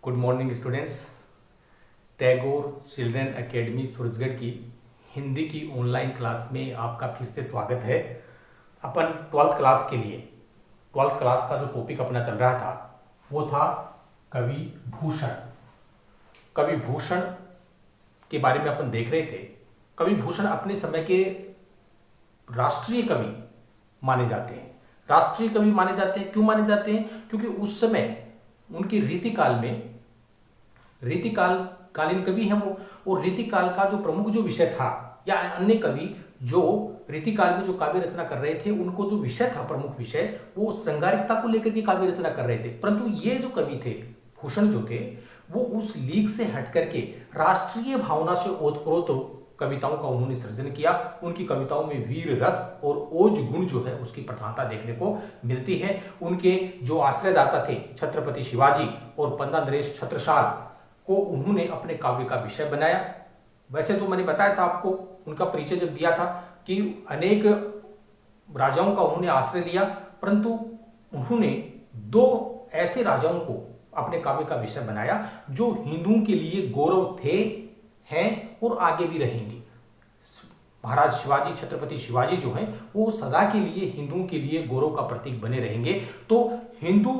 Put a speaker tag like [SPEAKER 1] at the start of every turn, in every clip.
[SPEAKER 1] Good morning students. Tagore children academy Surajgarh की हिंदी की online class में आपका फिर से स्वागत है। अपन 12th क्लास के लिए 12th क्लास का जो टॉपिक अपना चल रहा था वो था कवि भूषण। कवि भूषण के बारे में अपन देख रहे थे। कवि भूषण अपने समय के राष्ट्रीय कवि माने जाते हैं। राष्ट्रीय कवि माने जाते हैं, क्यों माने जाते हैं? क्योंकि उस समय उनके रीतिकाल में कालीन कवि हैं वो, और रीतिकाल का जो प्रमुख जो विषय था या अन्य कवि जो रीतिकाल में जो काव्य रचना कर रहे थे उनको जो विषय था, प्रमुख विषय, वो श्रृंगारिकता को लेकर के काव्य रचना कर रहे थे। परंतु ये जो कवि थे भूषण जो थे वो उस लीग से हट करके राष्ट्रीय भावना से ओतप्रोत कविताओं का उन्होंने सृजन किया। उनकी कविताओं में वीर रस और ओज गुण जो है उसकी प्रधानता देखने को मिलती है। उनके जो आश्रयदाता थे छत्रपति शिवाजी और पंडा नरेश छत्रसाल को उन्होंने अपने काव्य का विषय बनाया। वैसे तो मैंने बताया था आपको, उनका परिचय जब दिया था कि अनेक राजाओं का उन्होंने आश्रय लिया, परंतु उन्होंने दो ऐसे राजाओं को अपने काव्य का विषय बनाया जो हिंदुओं के लिए गौरव थे, हैं और आगे भी रहेंगे। महाराज शिवाजी, छत्रपति शिवाजी जो हैं वो सदा के लिए हिंदुओं के लिए गौरव का प्रतीक बने रहेंगे। तो हिंदू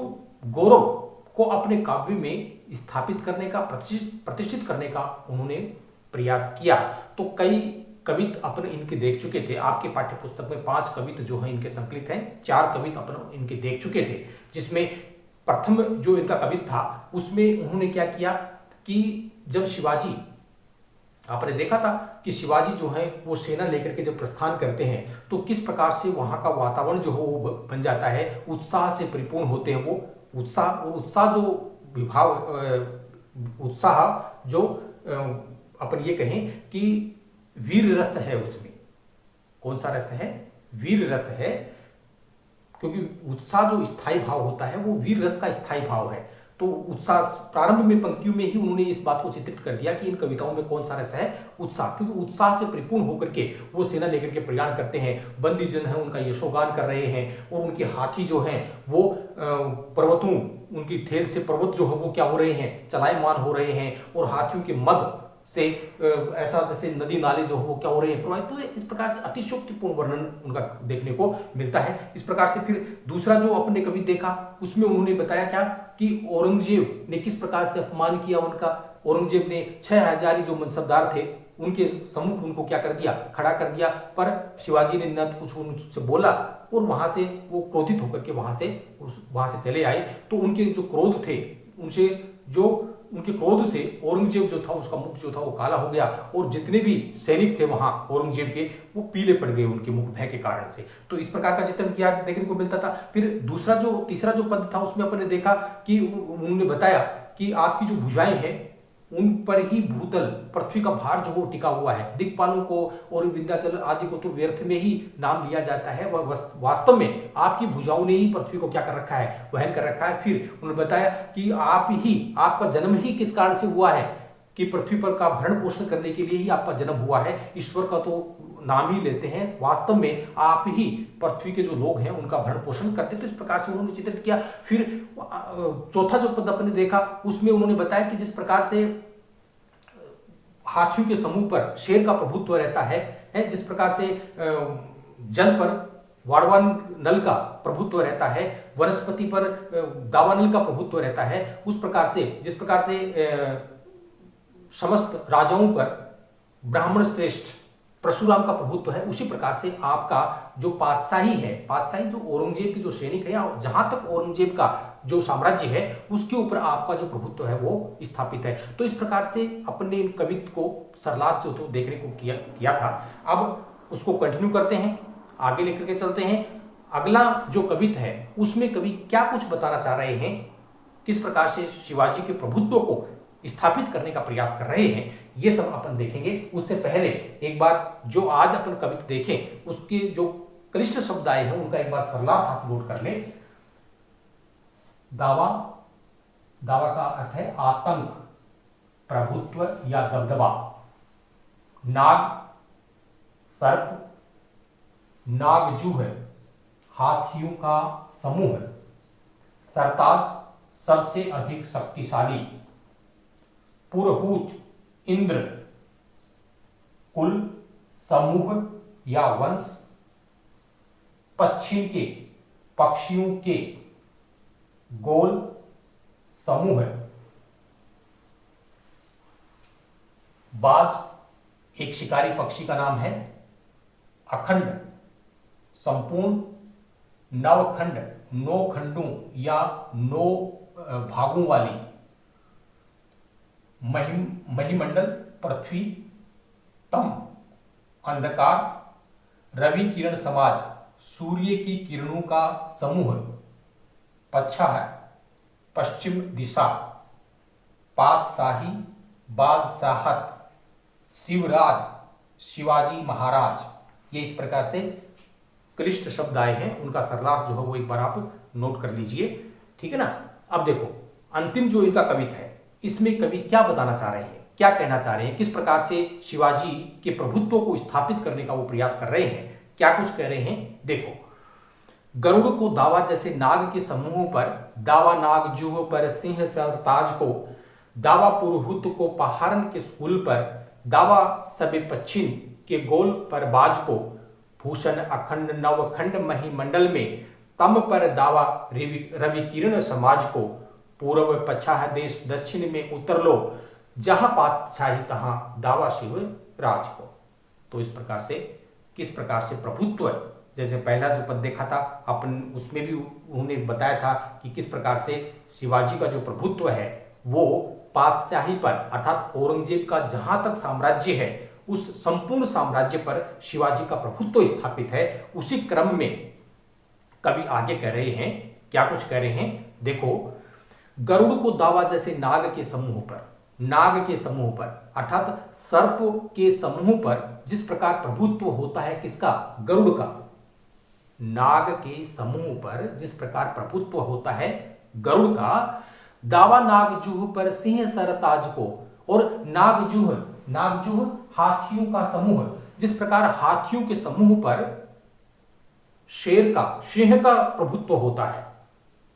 [SPEAKER 1] गौरव को अपने काव्य में स्थापित करने का, प्रतिष्ठित करने का उन्होंने प्रयास किया। तो कई कवित अपन इनके देख चुके थे। आपके पाठ्य पुस्तक में 5 कवित जो है इनके संकलित हैं। 4 कवित अपन इनके देख चुके थे, जिसमें प्रथम जो इनका कवित था उसमें उन्होंने क्या किया कि जब शिवाजी, आपने देखा था कि शिवाजी जो है वो सेना लेकर के जब प्रस्थान करते हैं तो किस प्रकार से वहां का वातावरण जो है वो बन जाता है, उत्साह से परिपूर्ण होते हैं। वो उत्साह जो विभाव, उत्साह जो अपन ये कहें कि वीर रस है उसमें। कौन सा रस है? वीर रस है, क्योंकि उत्साह जो स्थायी भाव होता है वो वीर रस का स्थायी भाव है। तो उत्साह प्रारंभ में पंक्तियों में ही उन्होंने इस बात को चित्रित कर दिया कि इन कविताओं में कौन सा रस है? उत्साह। क्योंकि उत्साह से परिपूर्ण होकर के वो सेना लेकर के प्रयाण करते हैं, बंदी जन है उनका यशोगान कर रहे हैं, और उनके हाथी जो हैं वो पर्वतों, उनकी ठेल से पर्वत जो है वो क्या हो रहे हैं? चलायमान हो रहे हैं, और हाथियों के मद से ऐसा जैसे नदी नाले जो हो क्या हो रहे हैं, प्रवाहित। तो इस प्रकार से अतिशयोक्तिपूर्ण वर्णन उनका देखने को मिलता है। इस प्रकार से फिर दूसरा जो अपने कवि देखा उसमें उन्होंने बताया क्या कि औरंगजेब ने किस प्रकार से अपमान किया उनका। औरंगजेब ने 6000 जो मनसबदार थे उनके सम्मुख उनको क्या कर दिया? खड़ा कर दिया। पर शिवाजी ने न कुछ उनसे बोला और वहां से वो क्रोधित होकर के वहां से चले आए। तो उनके जो क्रोध थे, उनके क्रोध से औरंगजेब जो था उसका मुख जो था वो काला हो गया, और जितने भी सैनिक थे वहां औरंगजेब के वो पीले पड़ गए उनके मुख भय के कारण से। तो इस प्रकार का चित्रण किया देखने को मिलता था। फिर तीसरा जो पद था उसमें अपने देखा कि उन्होंने बताया कि आपकी जो भुजाएं हैं उन पर ही भूतल पृथ्वी का भार जो वो टिका हुआ है। दिक्पालों को और विंध्याचल आदि को तो व्यर्थ में ही नाम लिया जाता है, वह वास्तव में आपकी भुजाओं ने ही पृथ्वी को क्या कर रखा है? वहन कर रखा है। फिर उन्होंने बताया कि आपका जन्म ही किस कारण से हुआ है कि पृथ्वी पर का भरण पोषण करने के लिए ही आपका जन्म हुआ है। ईश्वर का तो नाम ही लेते हैं, वास्तव में आप ही पृथ्वी के जो लोग हैं उनका भरण पोषण करते। तो इस प्रकार से उन्होंने चित्रित किया। फिर चौथा जो पद अपने देखा उसमें उन्होंने बताया कि जिस प्रकार से हाथियों के समूह पर शेर का प्रभुत्व रहता है, जिस प्रकार से जल पर वाड़वा नल का प्रभुत्व रहता है, वनस्पति पर दावानल का प्रभुत्व रहता है, उस प्रकार से जिस प्रकार से समस्त राजाओं पर ब्राह्मण श्रेष्ठ परशुराम का प्रभुत्व है, उसी प्रकार से आपका जो पातशाही जो औरंगजेब की जो सैनिक है, या जहां तक औरंगजेब का जो साम्राज्य है उसके ऊपर आपका जो प्रभुत्व है वो स्थापित है। तो इस प्रकार से अपने इन कवित्व को सरलार्थ जो तो देखने को किया था। अब उसको कंटिन्यू करते हैं, आगे लेकर के चलते हैं। अगला जो कवित है उसमें कवि क्या कुछ बताना चाह रहे हैं, किस प्रकार से शिवाजी के प्रभुत्व को स्थापित करने का प्रयास कर रहे हैं, ये सब अपन देखेंगे। उससे पहले एक बार जो आज अपन कविता देखें उसके जो क्लिष्ट शब्द आए हैं उनका एक बार सरलार्थ आप नोट कर लें। दावा का अर्थ है आतंक, प्रभुत्व या दबदबा। नाग सर्प, नागजूह हाथियों का समूह, सरताज सबसे अधिक शक्तिशाली, पुरहूत, इंद्र, कुल, समूह या वंश, पश्चिम के, पक्षियों के, गोल, समूह, बाज एक शिकारी पक्षी का नाम है, अखंड, संपूर्ण, नवखंड, 9 खंडों या 9 भागों वाली, महिमंडल, पृथ्वी, तम, अंधकार, रवि किरण समाज, सूर्य की किरणों का समूह, पच्छाह, पश्चिम दिशा, पातशाही, बादशाहत, शिवराज, शिवाजी महाराज। ये इस प्रकार से क्लिष्ट शब्द आए हैं, उनका सरलार्थ जो है वो एक बार आप नोट कर लीजिए, ठीक है ना। अब देखो अंतिम जो इनका कविता है, इसमें कवि क्या बताना चाह रहे हैं, क्या कहना चाह रहे हैं, किस प्रकार से शिवाजी के प्रभुत्व को स्थापित करने का वो प्रयास कर रहे हैं, क्या कुछ कह रहे हैं। देखो, गरुड़ को दावा जैसे नाग के समूह पर, दावा नाग जूह पर सिंह सर ताज को, दावा पुरहुत को पहाड़न के कुल पर, दावा सबे पश्चिम के गोल पर बाज को, भूषण अखंड नवखंड महिमंडल में, तम पर दावा रवि किरण समाज को, पूर्व पच्छाह देश दक्षिण में उतर लो, जहां पातशाही तहां दावा शिव राज को। तो इस प्रकार से किस प्रकार से प्रभुत्व, जैसे पहला जो पद देखा था अपन, उसमें भी उन्होंने बताया था कि किस प्रकार से शिवाजी का जो प्रभुत्व है वो पातशाही पर, अर्थात औरंगजेब का जहां तक साम्राज्य है उस संपूर्ण साम्राज्य पर शिवाजी का प्रभुत्व स्थापित है। उसी क्रम में कवि आगे कह रहे हैं, क्या कुछ कह रहे हैं। देखो, गरुड़ को दावा जैसे नाग के समूह पर, नाग के समूह पर अर्थात सर्प के समूह पर जिस प्रकार प्रभुत्व होता है किसका, गरुड़ का, नाग के समूह पर जिस प्रकार प्रभुत्व होता है गरुड़ का, दावा नागजूह पर सिंह सरताज को, और नागजूह, नागजूह हाथियों का समूह, जिस प्रकार हाथियों के समूह पर शेर का, सिंह का प्रभुत्व होता है,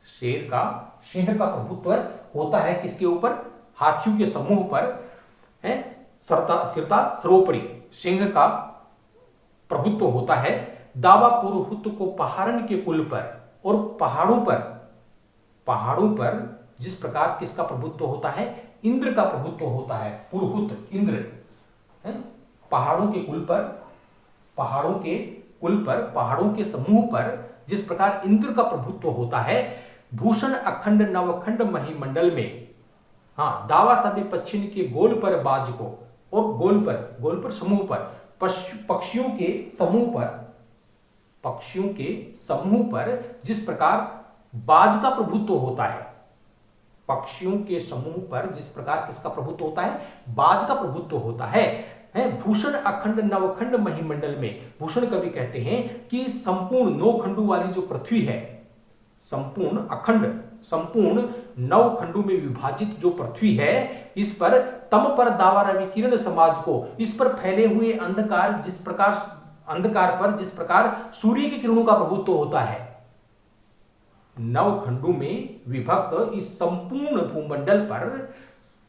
[SPEAKER 1] शेर का, सिंह का प्रभुत्व होता है किसके ऊपर, हाथियों के समूह पर है, सिरता सर्वोपरि सिंह का प्रभुत्व होता है। दावा पुरहुत को पहाड़न के कुल पर, और पहाड़ों पर जिस प्रकार किसका प्रभुत्व होता है, इंद्र का प्रभुत्व होता है, पुरहुत इंद्र है, पहाड़ों के कुल पर, पहाड़ों के समूह पर जिस प्रकार इंद्र का प्रभुत्व होता है। भूषण अखंड नवखंड महिमंडल में, हाँ, दावा सभी पश्चिम के गोल पर बाज को, और गोल पर समूह पर, पक्षियों के समूह पर जिस प्रकार बाज का प्रभुत्व होता है, पक्षियों के समूह पर जिस प्रकार किसका प्रभुत्व होता है, बाज का प्रभुत्व होता है। भूषण अखंड नवखंड महिमंडल में, भूषण कवि कहते हैं कि संपूर्ण 9 खंडों वाली जो पृथ्वी है, संपूर्ण अखंड, संपूर्ण 9 खंडों में विभाजित जो पृथ्वी है, इस पर तम पर दावा रवि किरण समाज को, इस पर फैले हुए अंधकार पर जिस प्रकार सूर्य की किरणों का प्रभुत्व होता है, 9 खंडों में विभक्त इस संपूर्ण भूमंडल पर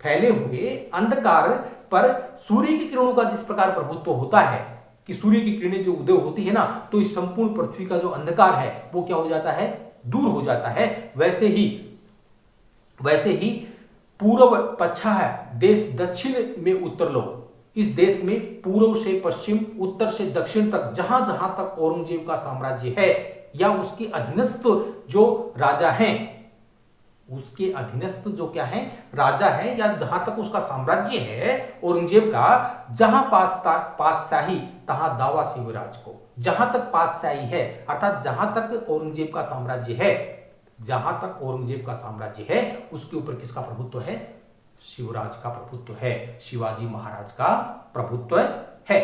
[SPEAKER 1] फैले हुए अंधकार पर सूर्य की किरणों का जिस प्रकार प्रभुत्व होता है कि सूर्य की किरणें जो उदय होती है ना, तो इस संपूर्ण पृथ्वी का जो अंधकार है वो क्या हो जाता है, दूर हो जाता है। वैसे ही पूर्व पच्छाह देश दक्षिण में उतर लो, इस देश में पूर्व से पश्चिम, उत्तर से दक्षिण तक जहां जहां तक औरंगजेब का साम्राज्य है या उसके अधीनस्थ जो राजा हैं, उसके अधीनस्थ जो क्या है, राजा है, या जहां तक उसका साम्राज्य है औरंगजेब का, जहां पातशाही तहां दावा शिवराज को, जहां तक पातशाही है अर्थात जहां तक औरंगजेब का साम्राज्य है, जहां तक औरंगजेब का साम्राज्य है उसके ऊपर किसका प्रभुत्व है, शिवराज का प्रभुत्व है, शिवाजी महाराज का प्रभुत्व है।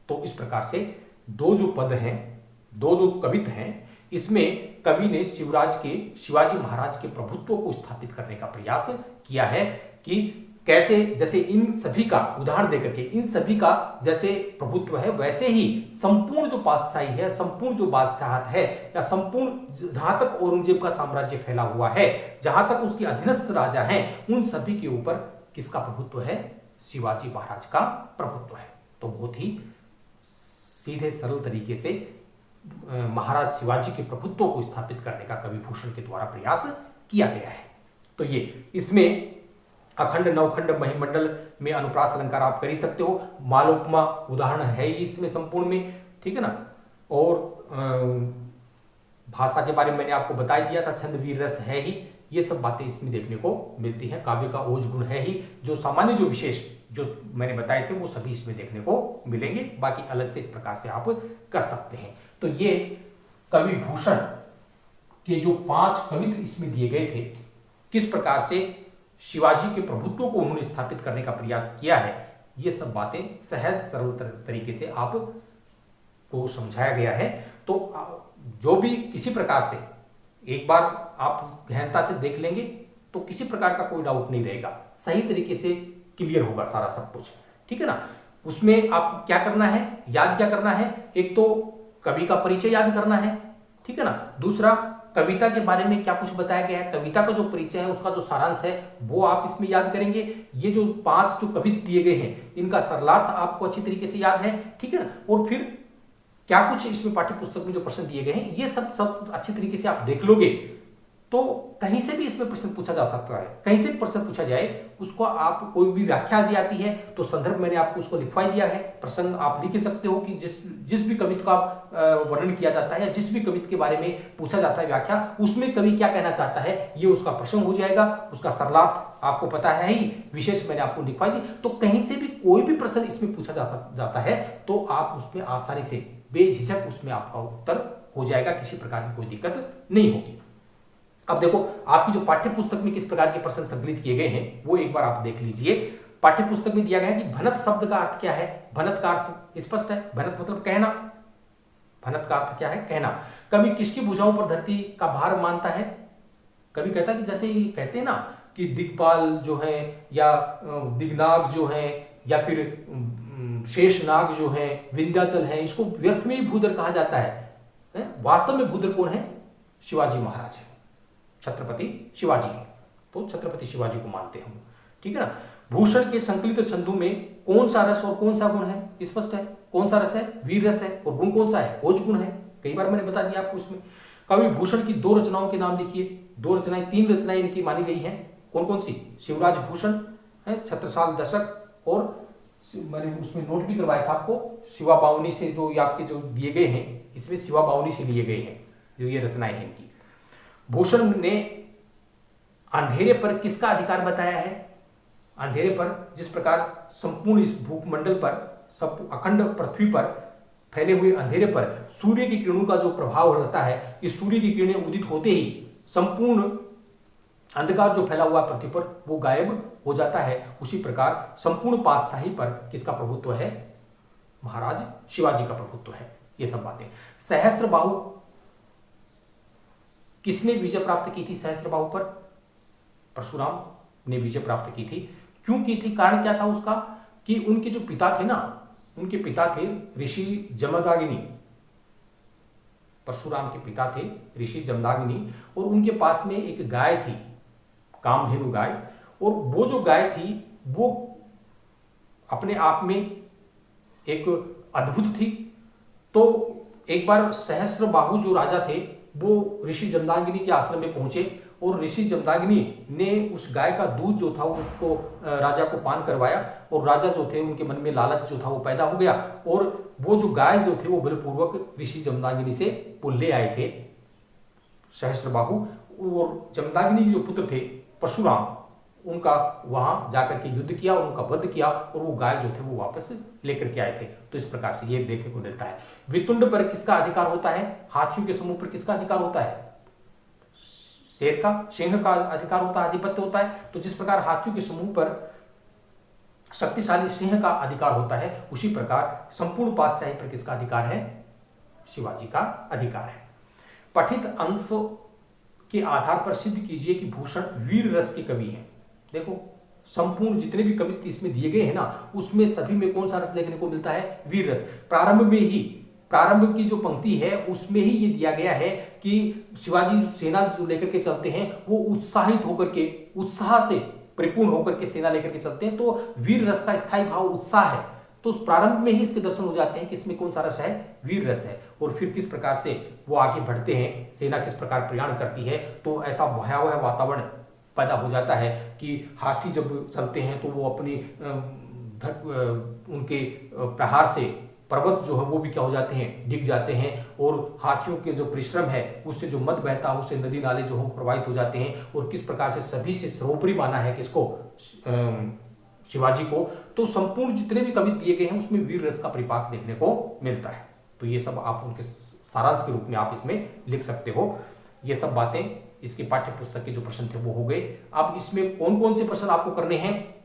[SPEAKER 1] तो इस प्रकार से दो जो पद हैं, दो कवित हैं, इसमें कवि ने शिवाजी महाराज के प्रभुत्व को स्थापित करने का प्रयास किया है कि कैसे, जैसे इन सभी का उदाहरण देकर के, इन सभी का जैसे प्रभुत्व है वैसे ही संपूर्ण जो पातशाही है, संपूर्ण जो बादशाहत है, या संपूर्ण जहां तक औरंगजेब का साम्राज्य फैला हुआ है, जहां तक उसके अधीनस्थ राजा हैं, उन सभी के ऊपर किसका प्रभुत्व है? शिवाजी महाराज का प्रभुत्व है। तो बहुत ही सीधे सरल तरीके से महाराज शिवाजी के प्रभुत्व को स्थापित करने का कवि भूषण के द्वारा प्रयास किया गया है। तो ये इसमें अखंड नवखंड महिमंडल में अनुप्रास अलंकार आप कर ही सकते हो, मालोपमा उदाहरण है ही इसमें संपूर्ण में, ठीक है ना। और भाषा के बारे में मैंने आपको बता दिया था, छंद वीर रस है ही, ये सब बातें इसमें देखने को मिलती हैं। काव्य का ओज गुण है ही, जो सामान्य जो विशेष जो मैंने बताए थे वो सभी इसमें देखने को मिलेंगे, बाकी अलग से इस प्रकार से आप कर सकते हैं। तो ये कवि भूषण के जो 5 कवित्व इसमें दिए गए थे, किस प्रकार से शिवाजी के प्रभुत्व को उन्होंने स्थापित करने का प्रयास किया है, ये सब बातें सहज सरल तरीके से आप को समझाया गया है। तो जो भी किसी प्रकार से एक बार आप गहनता से देख लेंगे तो किसी प्रकार का कोई डाउट नहीं रहेगा, सही तरीके से क्लियर होगा सारा सब कुछ, ठीक है ना। उसमें आप क्या करना है, याद क्या करना है, एक तो कवि का परिचय याद करना है, ठीक है ना। दूसरा कविता के बारे में क्या कुछ बताया गया है, कविता का जो परिचय है उसका जो सारांश है वो आप इसमें याद करेंगे। ये जो 5 जो कवित्व दिए गए हैं इनका सरलार्थ आपको अच्छी तरीके से याद है, ठीक है ना। और फिर क्या कुछ इसमें पाठ्य पुस्तक में जो प्रश्न दिए गए हैं ये सब अच्छी तरीके से आप देख लोगे तो कहीं से भी इसमें प्रश्न पूछा जा सकता है। कहीं से प्रश्न पूछा जाए उसको आप कोई भी व्याख्या दी आती है तो संदर्भ मैंने आपको उसको लिखवा दिया है, प्रसंग आप लिख सकते हो कि जिस भी कवित्व का वर्णन किया जाता है या जिस भी कवित्व के बारे में पूछा जाता है व्याख्या, उसमें कवि क्या कहना चाहता है ये उसका प्रसंग हो जाएगा। उसका सरलार्थ आपको पता है ही, विशेष मैंने आपको लिखवा दी। तो कहीं से भी कोई भी प्रश्न इसमें पूछा जाता है तो आप उसमें आसानी से बेझिझक उसमें आपका उत्तर हो जाएगा, किसी प्रकार की कोई दिक्कत नहीं होगी। अब देखो आपकी जो पाठ्य पुस्तक में किस प्रकार के प्रश्न संकलित किए गए हैं वो एक बार आप देख लीजिए। पाठ्य पुस्तक में दिया गया है कि भनत शब्द का अर्थ क्या है। भनत का अर्थ स्पष्ट है, भनत मतलब कहना। भनत का अर्थ क्या है, कहना। कवि किसकी भुजाओं पर धरती का भार मानता है। कवि कहता है कि जैसे ये कहते हैं ना कि दिक्पाल जो है या दिग्नाग जो है या फिर शेषनाग जो है, विंध्याचल है, इसको व्यर्थ में ही भूधर कहा जाता है। वास्तव में भूधर कौन है? शिवाजी महाराज है, छत्रपति शिवाजी है। तो छत्रपति शिवाजी को मानते हैं हम, ठीक है ना। भूषण के संकलित छंदों में कौन सा रस और कौन सा गुण है, स्पष्ट है। कौन सा रस है? वीर रस है। और गुण कौन सा है? ओज गुण है। कई बार मैंने बता दिया आपको इसमें। कवि भूषण की 2 रचनाओं के नाम लिखिए। 2 रचनाएं, 3 रचनाएं इनकी मानी गई हैं। कौन कौन सी? शिवराज भूषण है, छत्रसाल दशक, और मैंने उसमें नोट भी करवाया था आपको, शिवा बावनी से जो आपके जो दिए गए हैं इसमें शिवा बावनी से लिए गए हैं जो ये रचनाएं हैं इनकी। भूषण ने अंधेरे पर किसका अधिकार बताया है? अंधेरे पर, जिस प्रकार संपूर्ण इस भूमंडल पर, सब अखंड पृथ्वी पर फैले हुए अंधेरे पर सूर्य की किरणों का जो प्रभाव रहता है, इस सूर्य की किरणें उदित होते ही संपूर्ण अंधकार जो फैला हुआ पृथ्वी पर वो गायब हो जाता है। उसी प्रकार संपूर्ण पातशाही पर किसका प्रभुत्व है? महाराज शिवाजी का प्रभुत्व है। ये सब बातें। सहस्त्रबाहु किसने विजय प्राप्त की थी? सहस्त्रबाहु पर परशुराम ने विजय प्राप्त की थी। क्यों की थी? कारण क्या था उसका कि उनके जो पिता थे ना, उनके पिता थे ऋषि जमदाग्नि। परशुराम के पिता थे ऋषि जमदाग्नि और उनके पास में एक गाय थी, कामधेनु गाय। और वो जो गाय थी वो अपने आप में एक अद्भुत थी। तो एक बार सहस्त्रबाहु जो राजा थे वो ऋषि जमदाग्नि के आश्रम में पहुंचे और ऋषि जमदाग्नि ने उस गाय का दूध जो था उसको राजा को पान करवाया और राजा जो थे उनके मन में लालच जो था वो पैदा हो गया और वो जो गाय जो थे वो बलपूर्वक ऋषि जमदाग्नि से वो ले आए थे सहस्त्रबाहु। और जमदाग्नि के जो पुत्र थे परशुराम, उनका वहां जाकर के युद्ध किया और उनका वध किया और वो गाय जो थे वो वापस लेकर के आए थे। तो इस प्रकार से ये देखने को मिलता है। वितुंड पर किसका अधिकार होता है? हाथियों के समूह पर किसका अधिकार होता है? शेर का, सिंह का अधिकार होता है, आधिपत्य होता है। तो जिस प्रकार हाथियों के समूह पर शक्तिशाली सिंह का अधिकार होता है, उसी प्रकार संपूर्ण पातशाही पर किसका अधिकार है? शिवाजी का अधिकार है। पठित अंश के आधार पर सिद्ध कीजिए कि भूषण वीर रस के कवि हैं। देखो संपूर्ण जितने भी कवित्व इसमें दिए गए हैं ना, उसमें सभी में कौन सा रस देखने को मिलता है? वीर रस। प्रारंभ में ही, प्रारंभ की जो पंक्ति है उसमें ही ये दिया गया है कि शिवाजी सेना जो लेकर के चलते हैं वो उत्साहित होकर के, उत्साह से परिपूर्ण होकर के सेना लेकर के चलते हैं, तो वीर रस का स्थायी भाव उत्साह है। तो प्रारंभ में ही इसके दर्शन हो जाते हैं कि इसमें कौन सा रस है, वीर रस है। और फिर किस प्रकार से वो आगे बढ़ते हैं, सेना किस प्रकार प्रयाण करती है, तो ऐसा भयावह वातावरण पैदा हो जाता है कि हाथी जब चलते हैं तो वो अपनी उनके प्रहार से पर्वत जो है वो भी क्या हो जाते हैं, डिग जाते हैं। और हाथियों के जो परिश्रम है उससे जो मद बहता है उससे नदी नाले जो हो प्रभावित हो जाते हैं। और किस प्रकार से सभी से सर्वोपरि माना है किसको, शिवाजी को। तो संपूर्ण जितने भी कवि दिए गए हैं उसमें वीर रस का परिपाक देखने को मिलता है। तो ये सब आप उनके सारांश के रूप में आप इसमें लिख सकते हो। ये सब बातें इसकी पाठ्य पुस्तक के जो प्रश्न थे वो हो गए। अब इसमें कौन कौन से प्रश्न आपको करने हैं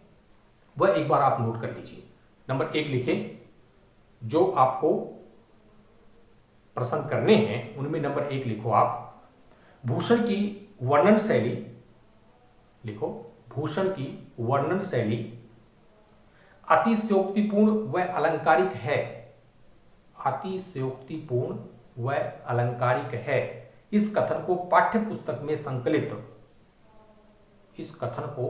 [SPEAKER 1] वह एक बार आप नोट कर लीजिए। नंबर 1 लिखें, जो आपको प्रश्न करने हैं उनमें नंबर 1 लिखो आप, भूषण की वर्णन शैली लिखो। भूषण की वर्णन शैली अतिशयोक्तिपूर्ण व अलंकारिक है। अतिशयोक्तिपूर्ण व अलंकारिक है। इस कथन को पाठ्य पुस्तक में संकलित, इस कथन को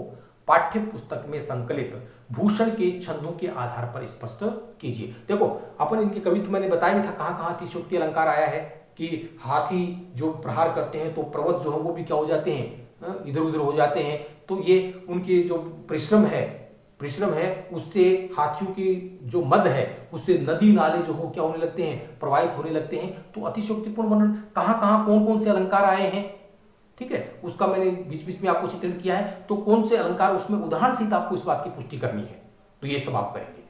[SPEAKER 1] पाठ्य पुस्तक में संकलित भूषण के छंदों के आधार पर स्पष्ट कीजिए। देखो अपन इनके कवित्व मैंने बताया भी था कहां कहां अतिशयोक्ति अलंकार आया है कि हाथी जो प्रहार करते हैं तो पर्वत जो है वो भी क्या हो जाते हैं, इधर उधर हो जाते हैं। तो ये उनके जो परिश्रम है उससे हाथियों की जो मद है उससे नदी नाले जो हो क्या होने लगते हैं, प्रवाहित होने लगते हैं। तो अतिशयोक्तिपूर्ण वर्णन कहां कहां कौन कौन से अलंकार आए हैं, ठीक है, उसका मैंने बीच बीच में आपको चित्रण किया है। तो कौन से अलंकार उसमें उदाहरण सहित आपको इस बात की पुष्टि करनी है, तो ये सब आप करेंगे।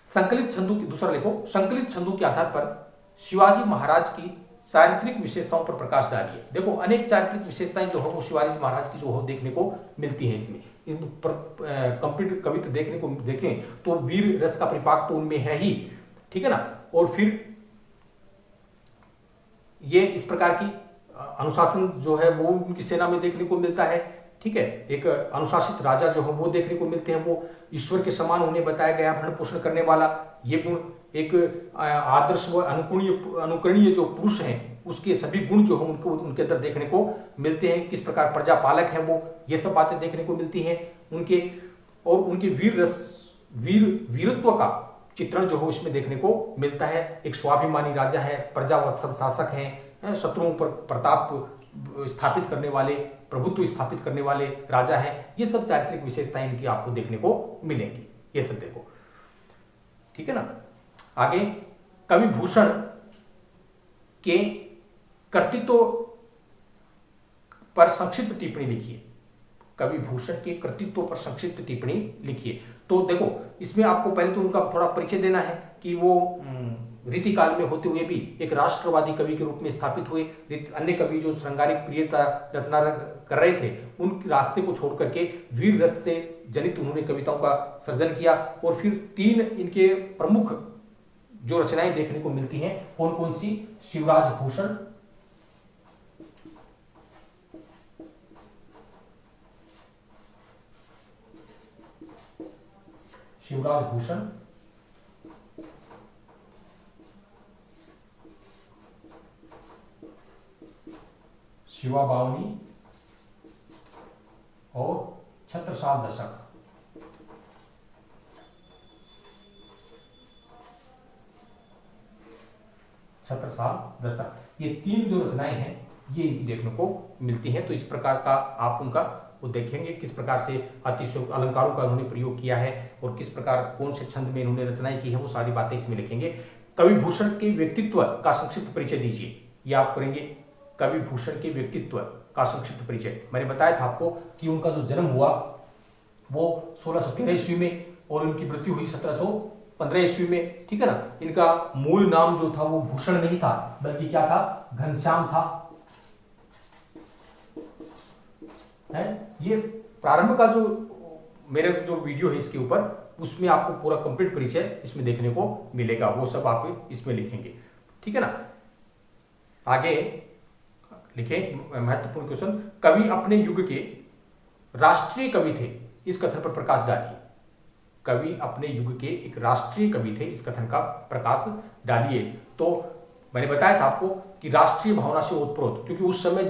[SPEAKER 1] संकलित छंदों की, दूसरा लिखो, संकलित छंदों के आधार पर शिवाजी महाराज की चारित्रिक विशेषताओं पर प्रकाश डालिए। देखो अनेक चारित्रिक विशेषताएं जो है वो शिवाजी महाराज की जो हो देखने को मिलती है इसमें। कंप्लीट कवित्व देखने को देखें तो वीर रस का परिपाक तो उनमें है ही, ठीक है ना। और फिर ये इस प्रकार की अनुशासन जो है वो उनकी सेना में देखने को मिलता है, ठीक है। एक अनुशासित राजा जो है वो देखने को मिलते हैं, वो ईश्वर के समान उन्हें बताया गया भरण पोषण करने वाला ये गुण। एक आदर्श व अनुकरणीय जो पुरुष हैं उसके सभी गुण जो हैं उनको उनके अंदर देखने को मिलते हैं। किस प्रकार प्रजा पालक है वो, ये सब बातें देखने को मिलती हैं उनके। और उनके वीरत्व का चित्रण जो है उसमें देखने को मिलता है। एक स्वाभिमानी राजा है, प्रजावत्सल शासक है, शत्रुओं पर प्रताप स्थापित करने वाले, प्रभुत्व स्थापित करने वाले राजा हैं। ये सब चारित्रिक विशेषताएं इनकी आपको देखने को मिलेंगी, ये सब देखो, ठीक है ना। आगे कवि भूषण के कर्तृत्व पर संक्षिप्त टिप्पणी लिखिए। कवि भूषण के कर्तृत्व पर संक्षिप्त टिप्पणी लिखिए। तो देखो इसमें आपको पहले तो उनका थोड़ा परिचय देना है कि वो रीतिकाल में होते हुए भी एक राष्ट्रवादी कवि के रूप में स्थापित हुए। अन्य कवि जो श्रृंगारिक प्रियता रचना कर रहे थे उन रास्ते को छोड़ करके वीर रस से जनित उन्होंने कविताओं का सृजन किया। और फिर 3 इनके प्रमुख जो रचनाएं देखने को मिलती हैं, कौन कौन सी, शिवराज भूषण, शिवराज भूषण, शिवा बावनी और छत्रसाल दशक। छत्रसाल दशक, ये 3 जो रचनाएं हैं ये इनकी देखने को मिलती हैं। तो इस प्रकार का आप उनका वो देखेंगे किस प्रकार से अतिशयोक्ति अलंकारों का उन्होंने प्रयोग किया है और किस प्रकार कौन से छंद में इन्होंने रचनाएं की है, वो सारी बातें इसमें लिखेंगे। कवि भूषण के व्यक्तित्व का संक्षिप्त परिचय दीजिए, ये आप करेंगे। कवि भूषण के व्यक्तित्व का संक्षिप्त परिचय, मैंने बताया था आपको कि उनका जो जन्म हुआ वो 1613 ईस्वी में और उनकी मृत्यु हुई 1715 ईस्वी में, ठीक है ना। इनका मूल नाम जो था वो भूषण नहीं था बल्कि क्या था, घनश्याम था, है। ये प्रारंभ का जो मेरे जो वीडियो है इसके ऊपर, उसमें आपको पूरा कंप्लीट परिचय इसमें देखने को मिलेगा, वो सब आप इसमें लिखेंगे, ठीक है ना। आगे लिखें महत्वपूर्ण क्वेश्चन, कवि अपने युग के राष्ट्रीय कवि थे, इस कथन पर प्रकाश डालिए। कवि अपने युग के एक राष्ट्रीय कवि थे, इस कथन का प्रकाश डालिए। तो मैंने बताया था आपको कि राष्ट्रीय भावना से ओतप्रोत, क्योंकि उस समय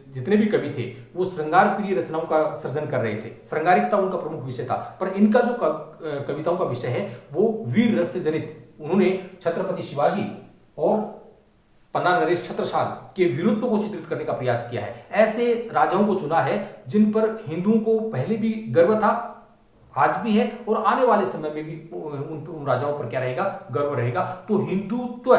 [SPEAKER 1] जितने भी कवि थे वो श्रृंगार प्रिय रचनाओं का सृजन कर रहे थे, श्रृंगारिकता उनका प्रमुख विषय था। पर इनका जो कविताओं का विषय है वो वीर रस से जनित, उन्होंने छत्रपति शिवाजी और पन्ना नरेश छत्रसाल के वीरत्व को चित्रित करने का प्रयास किया है। ऐसे राजाओं को चुना है जिन पर हिंदुओं को पहले भी गर्व था, आज भी है और आने वाले समय में भी उन राजाओं पर क्या रहेगा, गर्व रहेगा। तो हिंदुत्व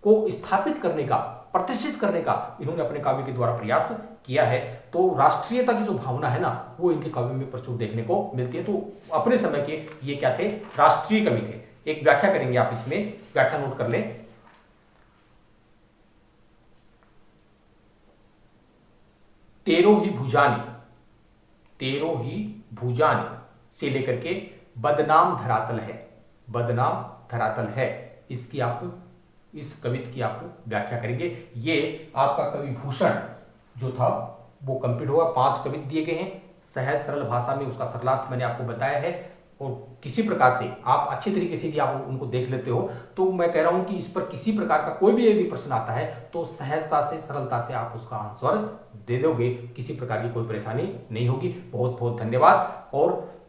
[SPEAKER 1] को स्थापित करने का, प्रतिष्ठित करने का इन्होंने अपने काव्य के द्वारा प्रयास किया है। तो राष्ट्रीयता की जो भावना है ना, वो इनके काव्य में प्रचुर देखने को मिलती है। तो अपने समय के ये क्या थे, राष्ट्रीय कवि थे। एक व्याख्या करेंगे आप, इसमें व्याख्या नोट कर लें। तेरो ही भुजानी से लेकर के बदनाम धरातल है, बदनाम धरातल है, इसकी आप, इस कविता की आप व्याख्या करेंगे। ये आपका कवि भूषण जो था वो कंप्लीट हुआ। 5 कविता दिए गए हैं, सहज सरल भाषा में उसका सरलार्थ मैंने आपको बताया है। और किसी प्रकार से आप अच्छे तरीके से यदि आप उनको देख लेते हो तो मैं कह रहा हूं कि इस पर किसी प्रकार का कोई भी यदि प्रश्न आता है तो सहजता से, सरलता से आप उसका आंसर दे दोगे, किसी प्रकार की कोई परेशानी नहीं होगी। बहुत बहुत धन्यवाद। और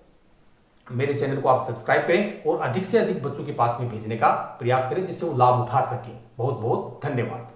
[SPEAKER 1] मेरे चैनल को आप सब्सक्राइब करें और अधिक से अधिक बच्चों के पास में भेजने का प्रयास करें जिससे वो लाभ उठा सकें। बहुत बहुत धन्यवाद।